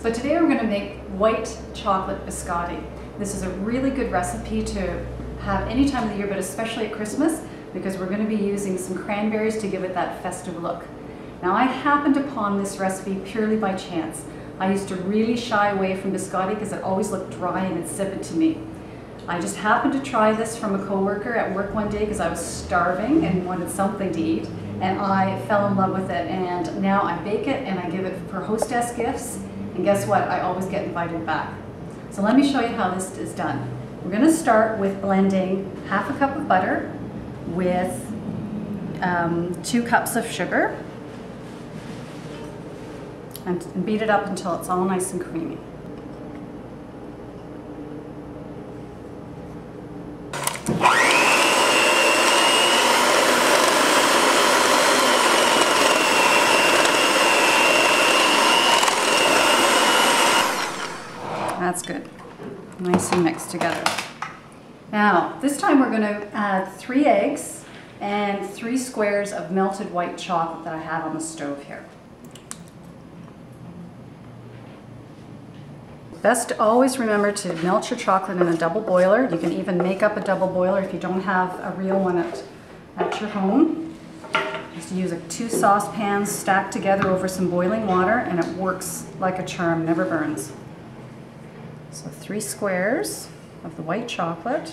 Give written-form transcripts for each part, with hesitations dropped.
So today we're going to make white chocolate biscotti. This is a really good recipe to have any time of the year, but especially at Christmas, because we're going to be using some cranberries to give it that festive look. Now, I happened upon this recipe purely by chance. I used to really shy away from biscotti because it always looked dry and insipid to me. I just happened to try this from a coworker at work one day because I was starving and wanted something to eat, and I fell in love with it, and now I bake it and I give it for hostess gifts, and guess what? I always get invited back. So let me show you how this is done. We're going to start with blending half a cup of butter with 2 cups of sugar and beat it up until it's all nice and creamy. That's good. Nice and mixed together. Now, this time we're going to add 3 eggs and 3 squares of melted white chocolate that I have on the stove here. Best to always remember to melt your chocolate in a double boiler. You can even make up a double boiler if you don't have a real one at your home. Just use 2 saucepans stacked together over some boiling water, and it works like a charm, never burns. So 3 squares of the white chocolate.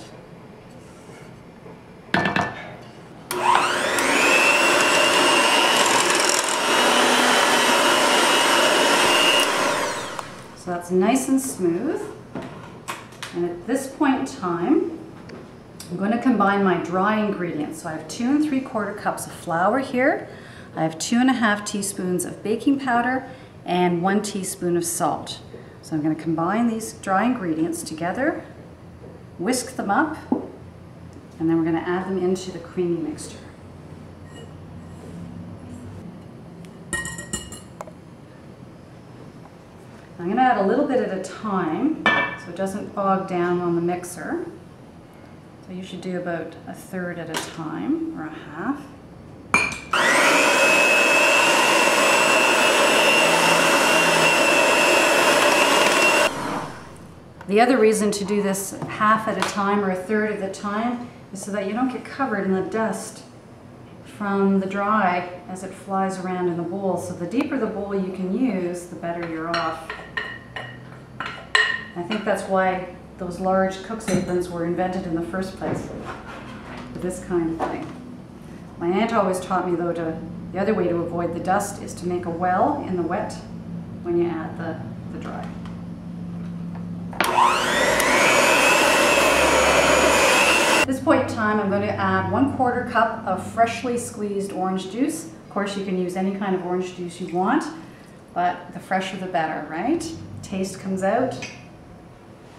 So that's nice and smooth. And at this point in time, I'm going to combine my dry ingredients. So I have 2 3/4 cups of flour here. I have 2½ teaspoons of baking powder and 1 teaspoon of salt. So I'm going to combine these dry ingredients together, whisk them up, and then we're going to add them into the creamy mixture. I'm going to add a little bit at a time so it doesn't bog down on the mixer. So you should do about 1/3 at a time, or 1/2. The other reason to do this 1/2 at a time or 1/3 at a time is so that you don't get covered in the dust from the dry as it flies around in the bowl. So the deeper the bowl you can use, the better you're off. I think that's why those large cook's aprons were invented in the first place, for this kind of thing. My aunt always taught me, though, the other way to avoid the dust is to make a well in the wet when you add the dry. At this point in time, I'm going to add 1/4 cup of freshly squeezed orange juice. Of course, you can use any kind of orange juice you want, but the fresher the better, right? Taste comes out,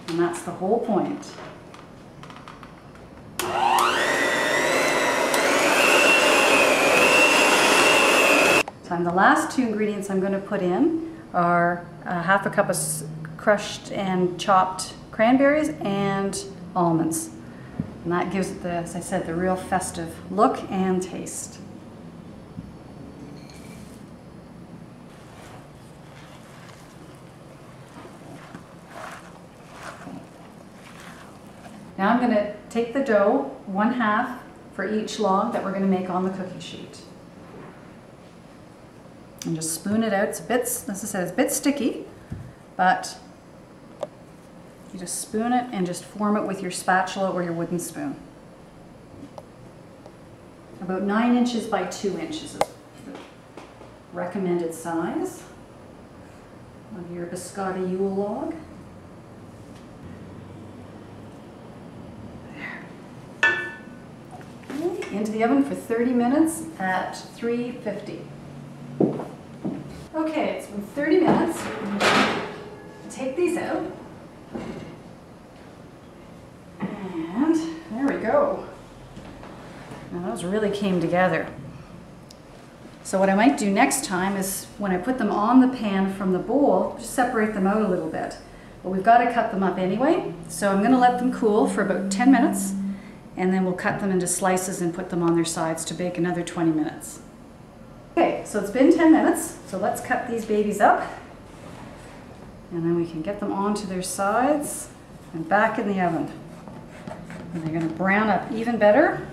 and that's the whole point. So the last 2 ingredients I'm going to put in are 1/2 cup of crushed and chopped cranberries and almonds. And that gives it, as I said, the real festive look and taste. Now I'm going to take the dough, 1/2 for each log that we're going to make on the cookie sheet. And just spoon it out. It's a bit, as I said, it's a bit sticky, but you just spoon it and just form it with your spatula or your wooden spoon. About 9 inches by 2 inches is the recommended size of your biscotti Yule log. Into the oven for 30 minutes at 350. Okay, it's been 30 minutes. Take these out. And there we go. Now those really came together. So what I might do next time is when I put them on the pan from the bowl, just separate them out a little bit. But we've got to cut them up anyway. So I'm going to let them cool for about 10 minutes. And then we'll cut them into slices and put them on their sides to bake another 20 minutes. Okay, so it's been 10 minutes, so let's cut these babies up. And then we can get them onto their sides and back in the oven. And they're going to brown up even better.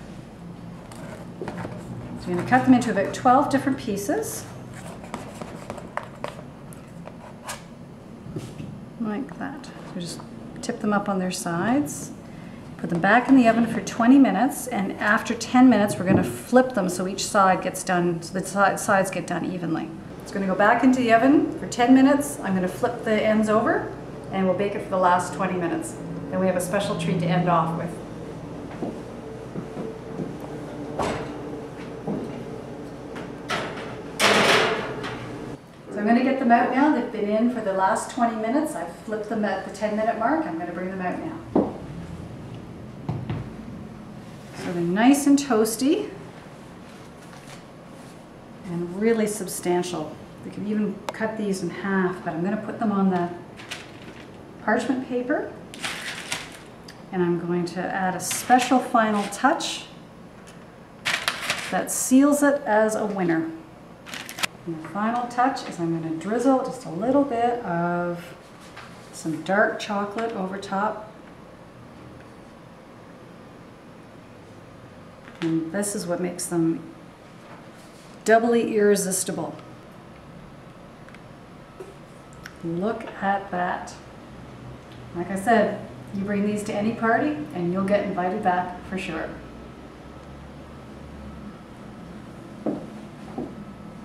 So we're going to cut them into about 12 different pieces. Like that. So just tip them up on their sides. Put them back in the oven for 20 minutes, and after 10 minutes we're going to flip them so each side gets done, so the sides get done evenly. It's going to go back into the oven for 10 minutes. I'm going to flip the ends over and we'll bake it for the last 20 minutes. Then we have a special treat to end off with. So I'm going to get them out now. They've been in for the last 20 minutes. I've flipped them at the 10-minute mark. I'm going to bring them out now. So they're nice and toasty and really substantial. We can even cut these in half, but I'm going to put them on the parchment paper, and I'm going to add a special final touch that seals it as a winner. And the final touch is I'm going to drizzle just a little bit of some dark chocolate over top. And this is what makes them doubly irresistible. Look at that. Like I said, you bring these to any party and you'll get invited back for sure.